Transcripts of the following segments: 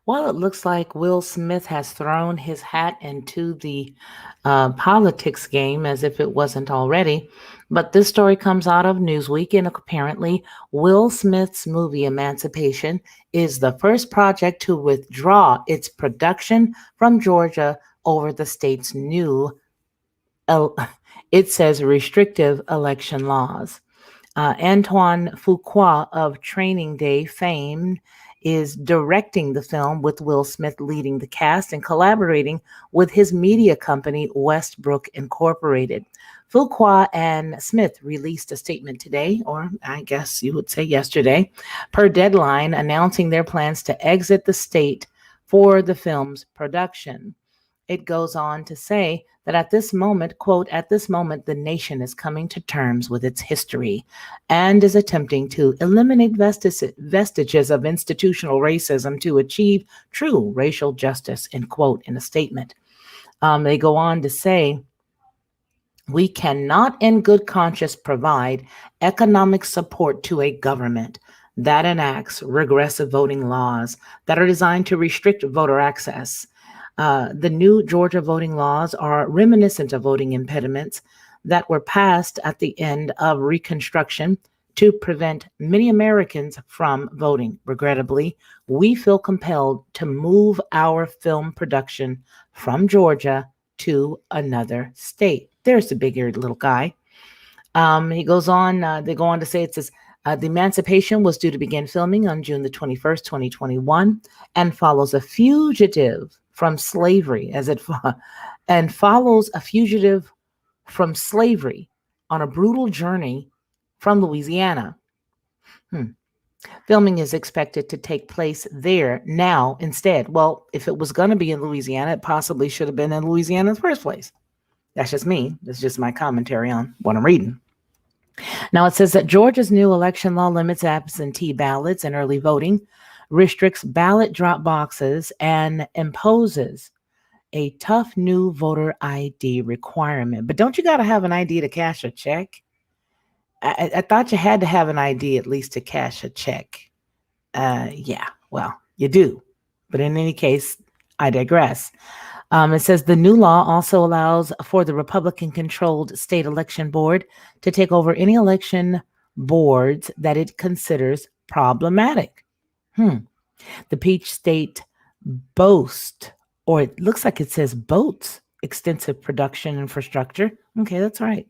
Well, it looks like Will Smith has thrown his hat into the politics game as if it wasn't already. But this story comes out of Newsweek, and apparently, Will Smith's movie Emancipation is the first project to withdraw its production from Georgia over the state's new, el- it says, restrictive election laws. Antoine Fuqua of Training Day fame is directing the film with Will Smith leading the cast and collaborating with his media company, Westbrook Incorporated. Fuqua and Smith released a statement today, or I guess you would say yesterday, per deadline, announcing their plans to exit the state for the film's production. It goes on to say that at this moment, quote, at this moment, the nation is coming to terms with its history and is attempting to eliminate vestiges of institutional racism to achieve true racial justice, end quote, in a statement. They go on to say, we cannot in good conscience provide economic support to a government that enacts regressive voting laws that are designed to restrict voter access. The new Georgia voting laws are reminiscent of voting impediments that were passed at the end of Reconstruction to prevent many Americans from voting. Regrettably, we feel compelled to move our film production from Georgia to another state. There's the big-eared little guy. He goes on, they go on to say it says, the Emancipation was due to begin filming on June the 21st, 2021, and follows a fugitive from slavery and follows a fugitive from slavery on a brutal journey from Louisiana. Filming is expected to take place there now instead. Well, if it was going to be in Louisiana, it possibly should have been in Louisiana in the first place. That's just me. That's just my commentary on what I'm reading. Now, it says that Georgia's new election law limits absentee ballots and early voting, restricts ballot drop boxes, and imposes a tough new voter ID requirement. But don't you got to have an ID to cash a check? I thought you had to have an ID at least to cash a check. Yeah, well, you do. But in any case, I digress. It says the new law also allows for the Republican controlled state election board to take over any election boards that it considers problematic. The Peach State boasts, or it looks like it says boats, extensive production infrastructure. Okay, that's right.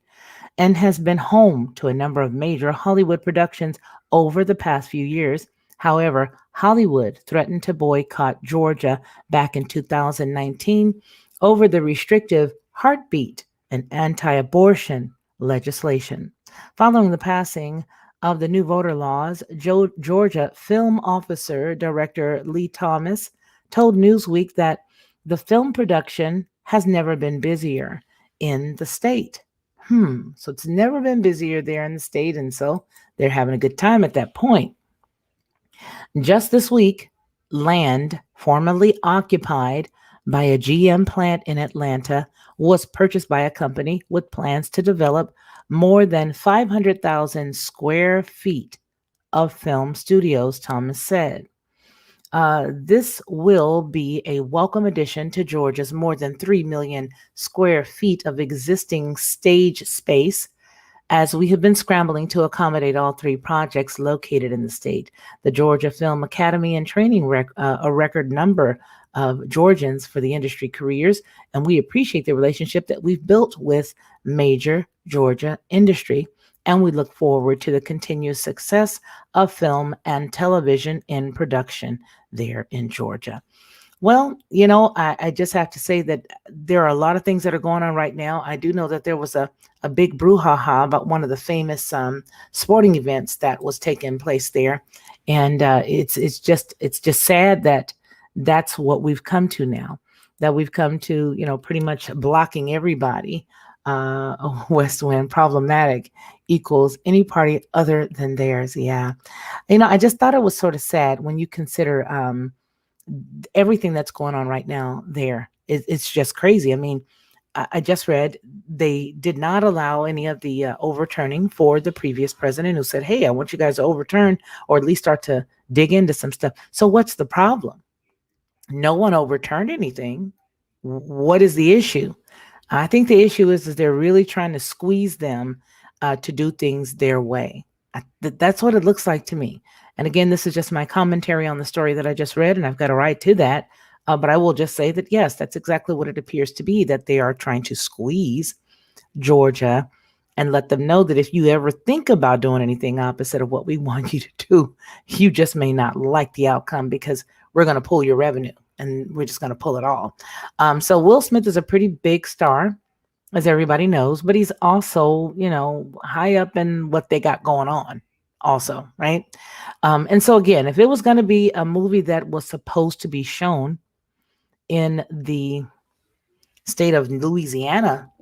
And has been home to a number of major Hollywood productions over the past few years. However, Hollywood threatened to boycott Georgia back in 2019 over the restrictive heartbeat and anti-abortion legislation. Following the passing of the new voter laws, Georgia film officer director Lee Thomas told Newsweek that the film production has never been busier in the state. So it's never been busier there in the state, and so they're having a good time at that point. Just this week, land formerly occupied by a GM plant in Atlanta was purchased by a company with plans to develop more than 500,000 square feet of film studios, Thomas said. This will be a welcome addition to Georgia's more than 3 million square feet of existing stage space, as we have been scrambling to accommodate all three projects located in the state. The Georgia Film Academy and training a record number of Georgians for the industry careers, and we appreciate the relationship that we've built with major Georgia industry, and we look forward to the continued success of film and television in production there in Georgia. Well, I just have to say that there are a lot of things that are going on right now. I do know that there was a big brouhaha about one of the famous sporting events that was taking place there. And it's just sad that that's what we've come to now, that we've come to, pretty much blocking everybody. West Wind problematic equals any party other than theirs. Yeah. I just thought it was sort of sad when you consider everything that's going on right now there. It's just crazy. I mean, I just read they did not allow any of the overturning for the previous president who said, hey, I want you guys to overturn or at least start to dig into some stuff. So what's the problem? No one overturned anything. What is the issue? I think the issue is they're really trying to squeeze them to do things their way. That's what it looks like to me. And again, this is just my commentary on the story that I just read, and I've got a right to that. But I will just say that, yes, that's exactly what it appears to be, that they are trying to squeeze Georgia and let them know that if you ever think about doing anything opposite of what we want you to do, you just may not like the outcome because we're going to pull your revenue and we're just going to pull it all. So Will Smith is a pretty big star, as everybody knows, but he's also, high up in what they got going on, also, right? And so, again, if it was going to be a movie that was supposed to be shown in the state of Louisiana,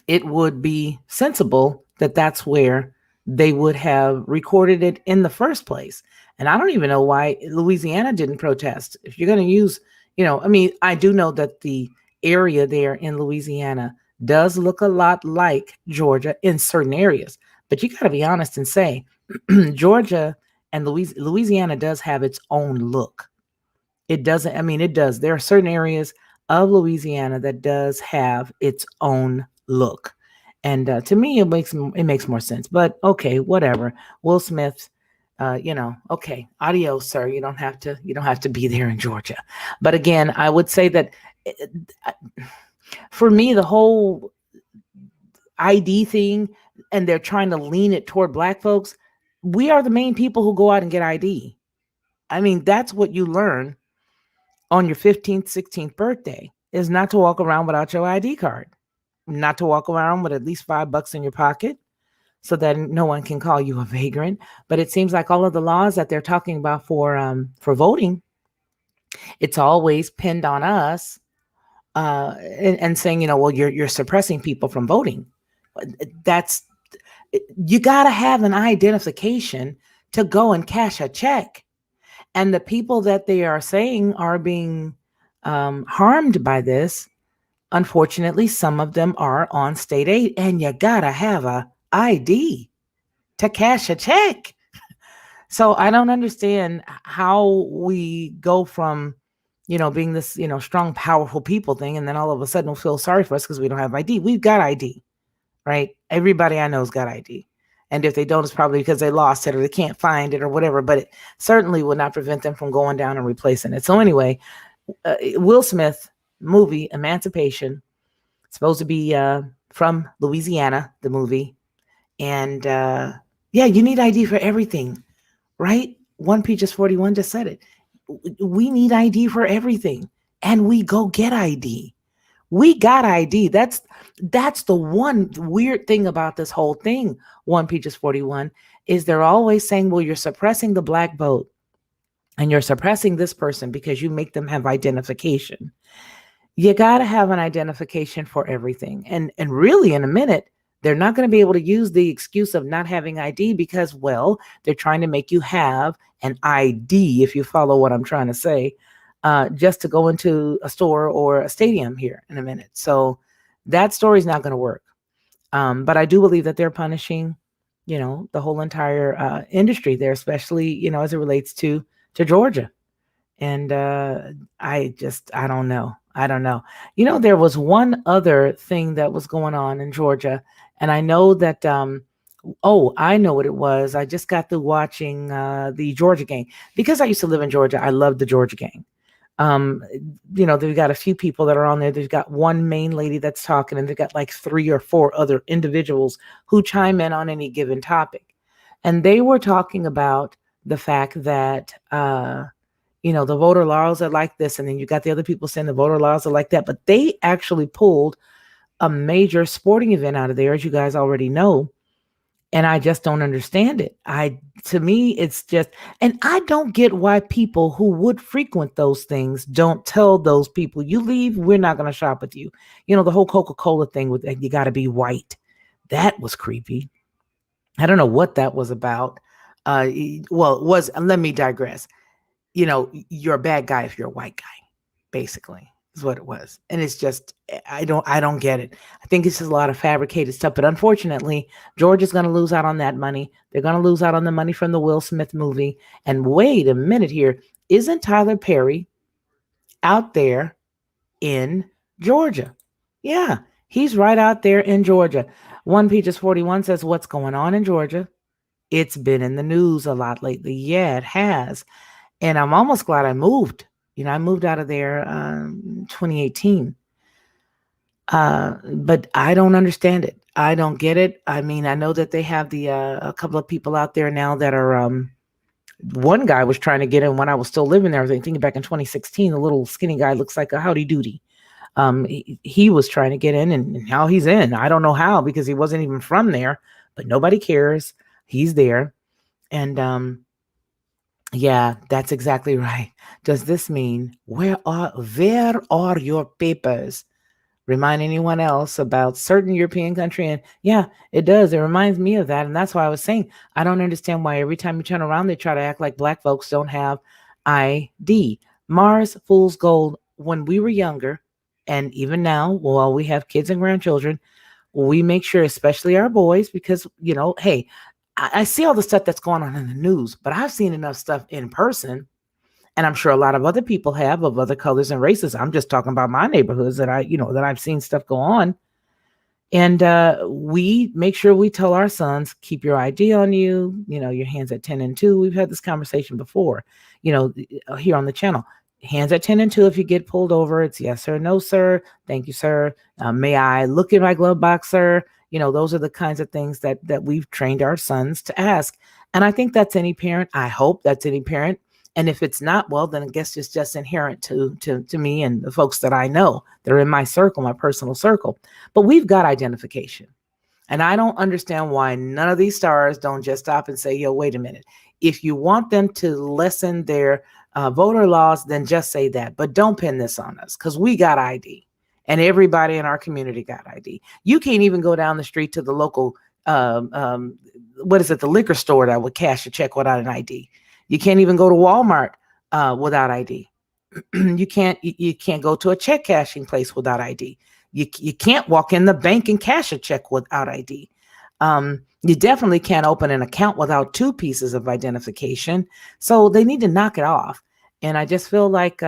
it would be sensible that that's where they would have recorded it in the first place. And I don't even know why Louisiana didn't protest. If you're going to use, I mean, I do know that the area there in Louisiana does look a lot like Georgia in certain areas. But you got to be honest and say Georgia and Louisiana does have its own look. It doesn't, I mean, it does. There are certain areas of Louisiana that does have its own look. And to me, it makes more sense. But okay, whatever. Will Smith, okay, adios, sir. You don't have to be there in Georgia. But again, I would say that for me, the whole ID thing, and they're trying to lean it toward black folks. We are the main people who go out and get ID. I mean, that's what you learn on your 15th, 16th birthday, is not to walk around without your ID card, not to walk around with at least $5 in your pocket so that no one can call you a vagrant. But it seems like all of the laws that they're talking about for voting, it's always pinned on us, and saying, well, you're suppressing people from voting. That's You got to have an identification to go and cash a check. And the people that they are saying are being harmed by this, unfortunately, some of them are on state aid, and you gotta have a ID to cash a check. So I don't understand how we go from, being this, strong, powerful people thing, and then all of a sudden we'll feel sorry for us because we don't have ID. We've got ID, right? Everybody I know's got ID. And if they don't, it's probably because they lost it or they can't find it or whatever. But it certainly would not prevent them from going down and replacing it. So anyway, Will Smith movie Emancipation, supposed to be from Louisiana, the movie. And yeah, you need ID for everything, right? One Peaches 41 just said it. We need ID for everything. And we go get ID. We got ID. That's the one weird thing about this whole thing. One Peaches 41 is they're always saying, well, you're suppressing the black vote and you're suppressing this person because you make them have identification. You got to have an identification for everything. And really, in a minute, they're not going to be able to use the excuse of not having ID because, well, they're trying to make you have an ID, if you follow what I'm trying to say, just to go into a store or a stadium here in a minute. So that story's not going to work. But I do believe that they're punishing, the whole entire industry there, especially, as it relates to Georgia. And I don't know. I don't know. There was one other thing that was going on in Georgia, and I know that, I know what it was. I just got through watching the Georgia game. Because I used to live in Georgia, I love the Georgia game. They've got a few people that are on there. They've got one main lady that's talking, and they've got like 3 or 4 other individuals who chime in on any given topic. And they were talking about the fact that, the voter laws are like this. And then you got the other people saying the voter laws are like that. But they actually pulled a major sporting event out of there, as you guys already know. And I just don't understand it. To me, it's just, and I don't get why people who would frequent those things don't tell those people, you leave, we're not going to shop with you. The whole Coca-Cola thing with you got to be white. That was creepy. I don't know what that was about. Let me digress. You're a bad guy if you're a white guy, basically. Is what it was. And it's just, I don't get it. I think it's just a lot of fabricated stuff. But unfortunately, Georgia's going to lose out on that money. They're going to lose out on the money from the Will Smith movie. And wait a minute here. Isn't Tyler Perry out there in Georgia. Yeah, he's right out there in Georgia. One Peaches 41 says, what's going on in Georgia? It's been in the news a lot lately. Yeah, it has. And I'm almost glad I moved. I moved out of there 2018. But I don't understand it. I don't get it. I mean, I know that they have a couple of people out there now that are one guy was trying to get in when I was still living there. I was thinking back in 2016, a little skinny guy looks like a howdy doody. He was trying to get in, and now he's in. I don't know how, because he wasn't even from there, but nobody cares. He's there. And yeah, that's exactly right. Does this mean where are your papers? Remind anyone else about certain European country? And yeah, it does. It reminds me of that. And that's why I was saying, I don't understand why every time you turn around, they try to act like black folks don't have ID. Mars Fool's Gold, when we were younger, and even now, while we have kids and grandchildren, we make sure, especially our boys, because, hey, I see all the stuff that's going on in the news, but I've seen enough stuff in person, and I'm sure a lot of other people have, of other colors and races. I'm just talking about my neighborhoods that I've seen stuff go on. And we make sure we tell our sons, keep your ID on you, your hands at 10 and 2. We've had this conversation before, here on the channel. Hands at 10 and 2. If you get pulled over, it's yes sir, no sir, thank you sir, may I look in my glove box, sir? Those are the kinds of things that we've trained our sons to ask. And I think that's any parent. I hope that's any parent. And if it's not, well, then I guess it's just inherent to me and the folks that I know that are in my circle, my personal circle. But we've got identification. And I don't understand why none of these stars don't just stop and say, yo, wait a minute. If you want them to lessen their voter laws, then just say that. But don't pin this on us, because we got ID. And everybody in our community got ID. You can't even go down the street to the local, the liquor store that would cash a check without an ID. You can't even go to Walmart without ID. You can't go to a check cashing place without ID. You can't walk in the bank and cash a check without ID. You definitely can't open an account without 2 pieces of identification. So they need to knock it off. And I just feel like,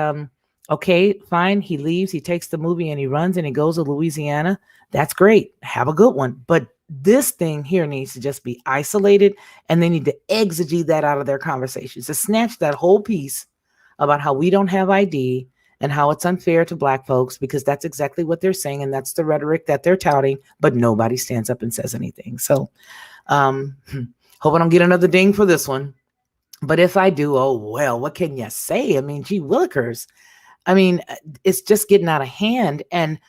okay, fine. He leaves, he takes the movie and he runs and he goes to Louisiana. That's great. Have a good one. But this thing here needs to just be isolated, and they need to exegete that out of their conversations, to snatch that whole piece about how we don't have ID and how it's unfair to black folks, because that's exactly what they're saying. And that's the rhetoric that they're touting, but nobody stands up and says anything. So hope I don't get another ding for this one. But if I do, oh, well, what can you say? I mean, gee willikers. I mean, it's just getting out of hand. And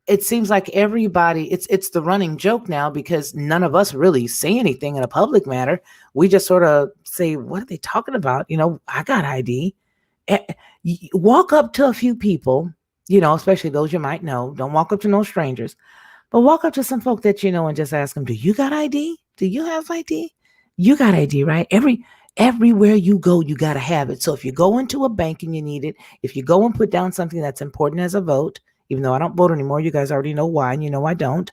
it seems like everybody, it's the running joke now, because none of us really say anything in a public matter. We just sort of say, what are they talking about? I got ID. Walk up to a few people, especially those you might know. Don't walk up to no strangers, but walk up to some folk that you know and just ask them, do you got ID? Do you have ID? You got ID, right? Everywhere you go, you got to have it. So if you go into a bank and you need it, if you go and put down something that's important as a vote, even though I don't vote anymore, you guys already know why, and I don't,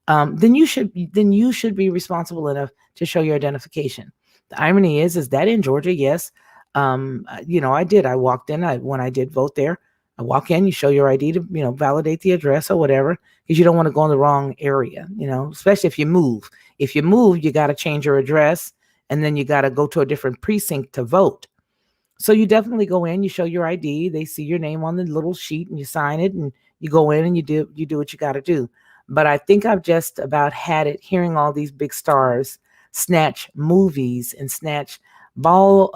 then you should be responsible enough to show your identification. The irony is that in Georgia, yes, I walked in, when I did vote there, I walk in, you show your ID to, validate the address or whatever, because you don't want to go in the wrong area, especially if you move. If you move, you got to change your address, and then you got to go to a different precinct to vote. So you definitely go in, you show your ID, they see your name on the little sheet, and you sign it, and you go in and you do what you got to do. But I think I've just about had it hearing all these big stars snatch movies and snatch ball,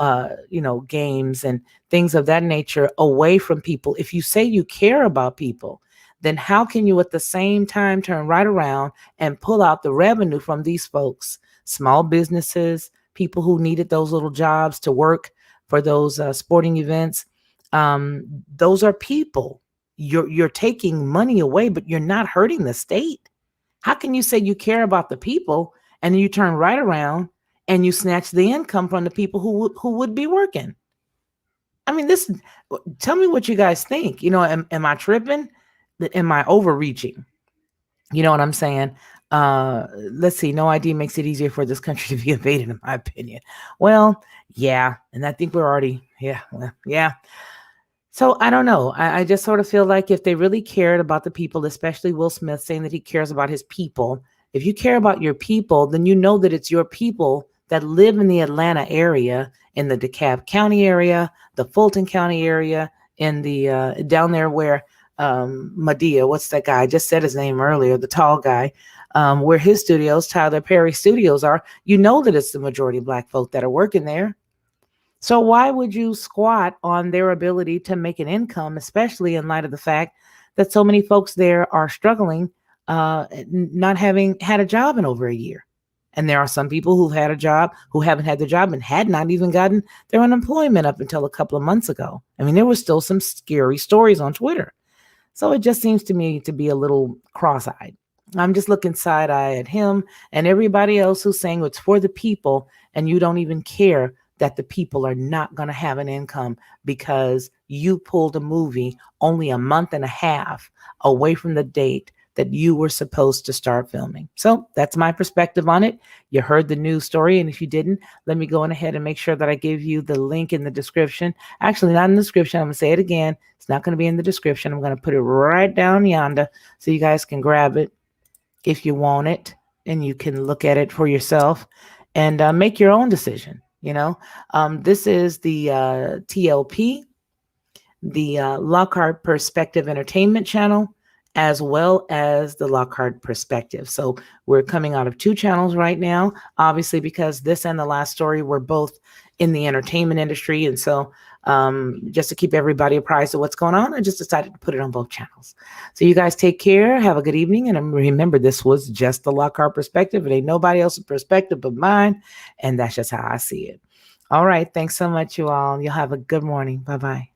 games and things of that nature away from people. If you say you care about people, then how can you at the same time turn right around and pull out the revenue from these folks, small businesses, people who needed those little jobs to work for those sporting events? Those are people. You're taking money away, but you're not hurting the state. How can you say you care about the people and then you turn right around and you snatch the income from the people who would be working? I mean, tell me what you guys think. Am I tripping? Am I overreaching? You know what I'm saying? Let's see. No ID makes it easier for this country to be invaded, in my opinion. Well, yeah. And I think we're already, yeah. So I don't know. I just sort of feel like if they really cared about the people, especially Will Smith saying that he cares about his people, if you care about your people, then you know that it's your people that live in the Atlanta area, in the DeKalb County area, the Fulton County area, in the down there where Medea, what's that guy? I just said his name earlier, the tall guy, where his studios, Tyler Perry Studios are. You know that it's the majority Black folk that are working there. So why would you squat on their ability to make an income, especially in light of the fact that so many folks there are struggling, not having had a job in over a year? And there are some people who've had a job who haven't had the job and had not even gotten their unemployment up until a couple of months ago. I mean, there were still some scary stories on Twitter. So it just seems to me to be a little cross-eyed. I'm just looking side eye at him and everybody else who's saying it's for the people, and you don't even care that the people are not going to have an income because you pulled a movie only a month and a half away from the date that you were supposed to start filming. So that's my perspective on it. You heard the news story, and if you didn't, let me go on ahead and make sure that I give you the link in the description. Actually, not in the description. I'm going to say it again. It's not going to be in the description. I'm going to put it right down yonder so you guys can grab it if you want it, and you can look at it for yourself and make your own decision. This is the TLP, the Lockhart Perspective Entertainment channel, as well as the Lockhart Perspective. So we're coming out of two channels right now, obviously, because this and the last story were both in the entertainment industry. And so just to keep everybody apprised of what's going on, I just decided to put it on both channels. So you guys take care. Have a good evening. And remember, this was just the Lockhart Perspective. It ain't nobody else's perspective but mine. And that's just how I see it. All right. Thanks so much, you all. You'll have a good morning. Bye-bye.